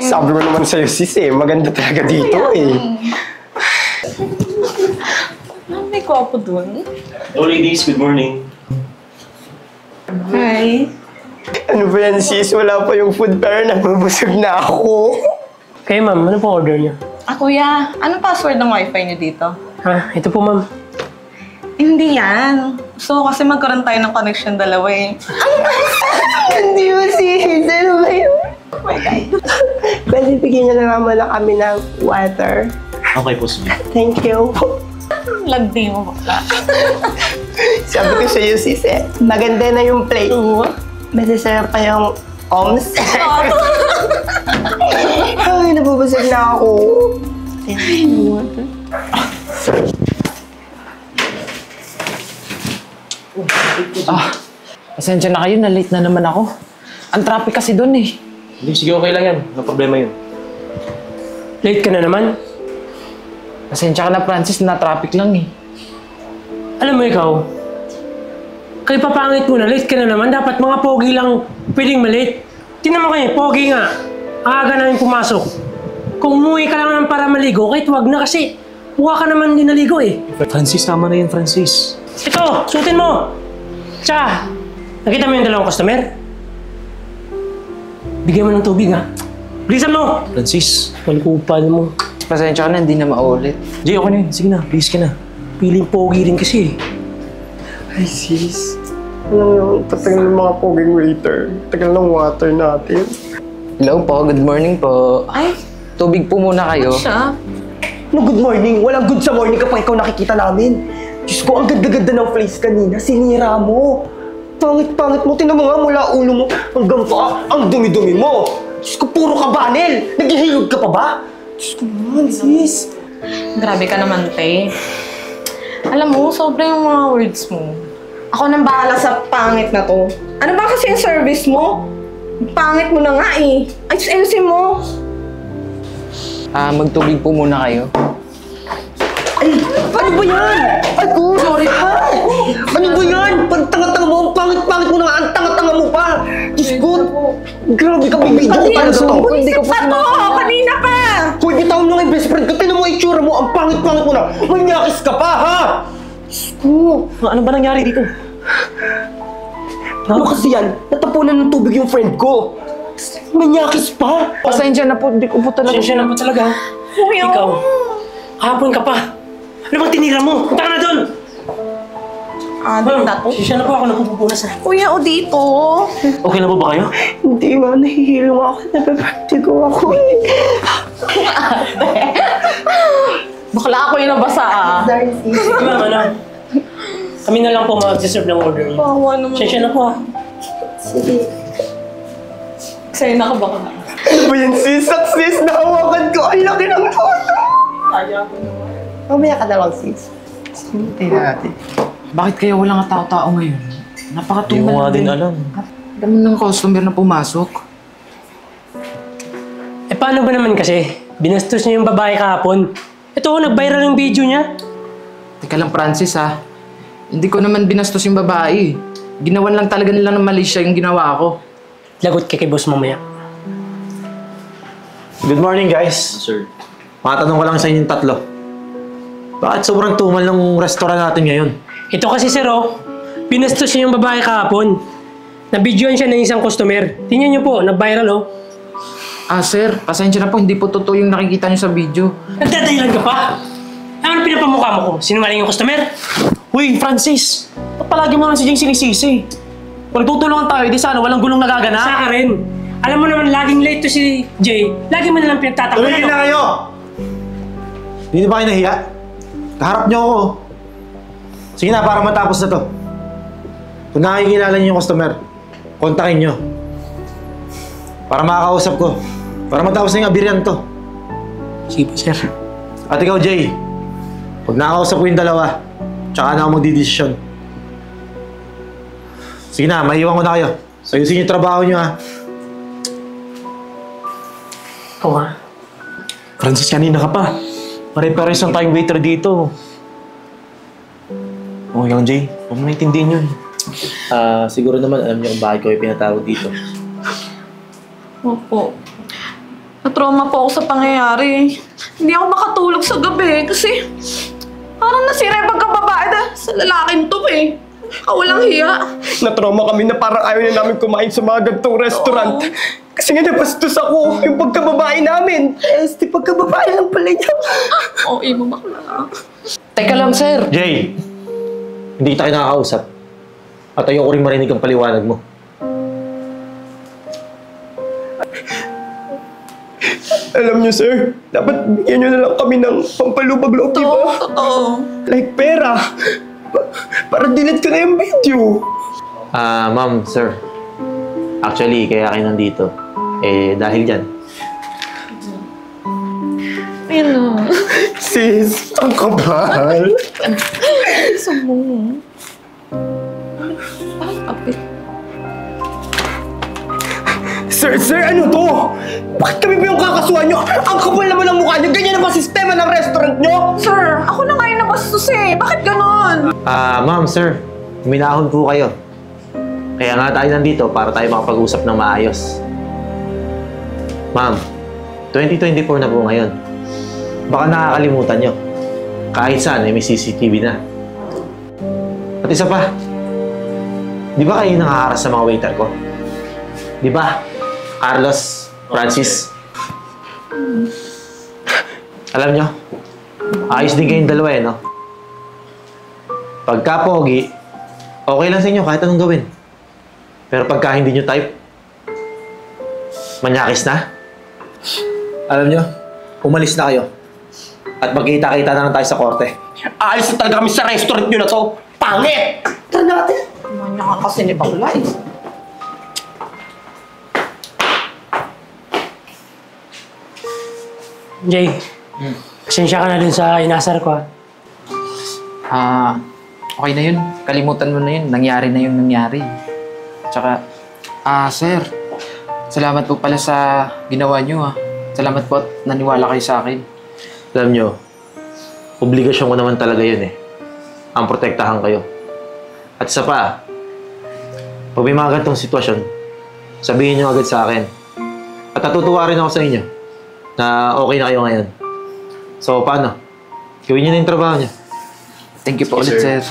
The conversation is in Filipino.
Sabi mo naman sa'yo, sis eh. Maganda talaga dito eh. May gwapo dun. Hello ladies, good morning. Hi. Ano ba yan, sis? Wala pa yung food pero nabubusog na ako. Kaya ma'am, ano po order niyo? Kuya, anong password ng wifi niyo dito? Ito po ma'am. Hindi yan. So, kasi magkaroon tayo ng connection dalawa eh. Hindi mo, sis. Ano ba yun? Oh my God. Pwede bigyan niyo na naman kami ng water. Okay po, sige. Thank you. Lagdi mo bakla. Sabi ko sa'yo, sis eh. Maganda na yung plate mo. Masasarap pa yung oms. Ay, nabubusog na ako. Pasensya na kayo, na-late na naman ako. Ang traffic kasi doon eh. Hindi, sige, okay lang yan. No problema yun. Late ka na naman. Pasensya ka na, Francis, na-traffic lang eh. Alam mo ikaw, kay papangit mo na, late ka na naman. Dapat mga pogi lang pwedeng malate. Tingnan mo kayo, pogi nga. Aga namin pumasok. Kung umuwi ka lang naman para maligo, kahit wag na kasi mukha ka naman din naligo eh. Francis, tama na yan, Francis. Ito, suotin mo! Tsaka, nakita mo yung dalawang customer? Bigyan mo ng tubig ha. Bilisan mo! Francis. Malkupal mo. Pasensya ka na, hindi na maulit. Jay, okay na yun. Sige na, please ka na. Piling pogi rin kasi eh. Ay, sis. Alam mo, patagal ng mga poging waiter. Tagal ng water natin. Hello po, good morning po. Ay, Tubig po muna kayo. siya. No, good morning. Walang good sa morning kapag ikaw nakikita namin. Diyos ko, ang ganda-ganda ng place kanina. Sinira mo. Pangit-pangit mo. Tinan mo nga mula ulo mo hanggang paa. Ang dumi-dumi mo. Diyos ko, puro ka banel. Naghihilog ka pa ba? Diyos ko naman, sis. Grabe ka naman, te. Alam mo, sobra yung mga words mo. Ako nang bahala sa pangit na to. Ano ba kasi yung service mo? Pangit mo na nga eh. Ayusin mo. Magtubig po muna kayo. Ay, ano ba yan? Ay, ko, sorry pa. Ano ba yan? Pag-tanga-tanga mo, ang pangit-pangit mo na nga, ang tanga-tanga mo pa. Diyos ko, grabe ka, bibidyo ko talaga to. Bulisit pa to! Kanina pa! Hoy, bitawan mo nga yung best friend ko. Tinan mo yung itsura mo, ang pangit-pangit mo na. Manyakis ka pa, ha? Diyos ko. Ano ba nangyari dito? Ano kasi yan? Natapunan ng tubig yung friend ko. Manyakis pa. Pasensya na po, hindi ko po talaga. Pasensya na po talaga. Kuya. Ikaw, kahapon ka pa. Ano bang tinira mo? Punta ka na doon! Adik na to. Pasensya na po ako, napupupunas na. Kuya, o dito. Okay na po ba kayo? Hindi nga, nahihilo ako. Napapatigo ako eh. Bakla ako yung nabasa ah. Sorry, sis. Sige ma'am, ano? Kami na lang po mag-deserve ng order niyo. Bawa naman. Pasensya na po ah. Sige. Sa'yo na ka ba ka na? Ano ba yan, sis? Sis, nahawakan ko. Ang laki ng photo. Kaya ko naman. Mamaya ka na lang, sis. Sinintay natin. Bakit kaya walang tao-tao ngayon? Hindi Napakatumal ko nga din din. alam. Dami ng customer na pumasok. Eh paano ba naman kasi? Binastos niya yung babae kahapon. Ito, nag-viral yung video niya. Teka lang, Francis ha. Hindi ko naman binastos yung babae. Ginawan lang talaga nila ng mali siya yung ginawa ko. Lagot ka kay boss mamaya. Good morning, guys. Sir. Makatanong ko lang sa inyong tatlo. Bakit sobrang tumal ng restaurant natin ngayon? Ito kasi sir oh, binastos niya yung babae kahapon. Nabidyoan siya ng isang customer. Tingnan niyo po, nag-viral oh. Sir, pasensya na po, hindi po totoo yung nakikita niyo sa video. Nagdadahilan ka pa? Ano pinapamukha mo ko? Sinungaling yung customer? Uy, Francis! Ba't palagi mo lang si Jing sinisisi? Kung nagtutulungan tayo, di sana walang gulong nagaganap. Sa ka rin. Alam mo naman, laging late to si Jay. Lagi mo nalang pinagtatakpan. Tumigil na kayo! Hindi na ba kayo nahiya? Kaharap niyo ako. Sige na, para matapos na to. Kung nakikilala niyo yung customer, kontakin niyo. Para makakausap ko. Para matapos na yung abiryan to. Sige po, sir. At ikaw, Jay. Pag nakakausap ko yung dalawa, tsaka na ako magdidesisyon. Sige na, maiwan ko na kayo. Ayusin yung trabaho niyo, ha. Ikaw ha? Francis, kanina ka pa. Pare-pares lang tayong waiter dito. Okay lang, Jay. Huwag mo naintindihan yun. Siguro naman alam niyo kung bakit ko ay pinatawag dito. Opo. Na-trauma po ako sa pangyayari. Hindi ako makatulog sa gabi kasi parang nasira yung pagkababae dahil sa lalaking to eh. Walang hiya. Na-trauma kami na parang ayaw na namin kumain sa mga gantong restaurant. Oo. Kasi nga nabastos ako yung pagkababae namin. Pagkababae lang pala niya. Oo, imo bakla. Teka lang, sir. Jay, hindi kita kinakausap. At ayoko rin marinig ang paliwanag mo. Alam niyo, sir, dapat bigyan niyo na lang kami ng pampalubag-loob, di ba? Totoo. Like pera. Para delete ko na yung video. Ma'am, sir. Actually, kaya kayo nandito. Dahil dyan. Ayun na. Sis, ang kabal. Gusto mo. Ay, kapit. Sir, ano to? Bakit kami ba yung kakasuhan nyo? Ang kapal naman ang mukha nyo. Ganyan na ba sistema ng restaurant nyo? Sir, ako na nga yung nabastos eh. Bakit ganon? Ma'am, sir. Huminahon po kayo. Kaya nga tayo nandito para tayo makapag-usap ng maayos. Ma'am, 2024 na po ngayon. Baka nakakalimutan nyo. Kahit saan, may CCTV na. At isa pa, di ba kayo nangaharas sa mga waiter ko? Di ba? Carlos, Francis. Alam nyo, ayos din kayong dalawa no? Pagka pogi, okay lang sa inyo kahit anong gawin. Pero pagka hindi nyo type, manyakis na. Alam nyo, umalis na kayo. At magkita-kita na lang tayo sa korte. Aalis na talaga kami sa restaurant nyo na to. Pangit! Tara natin. Manya ka kasi ni bakla eh. Jay, pasensya ka na dun sa inasar ko Okay na yun. Kalimutan mo na yun. Nangyari na yung nangyari. Tsaka, sir, salamat po pala sa ginawa nyo Salamat po at naniwala kayo sa akin. Alam nyo, obligasyon ko naman talaga yun ang protektahan kayo. At isa pa, pag may mga ganitong sitwasyon, sabihin nyo agad sa akin. At natutuwa rin ako sa inyo na okay na kayo ngayon. So, paano? Gawin nyo na yung trabaho nyo. Thank you po ulit, sir.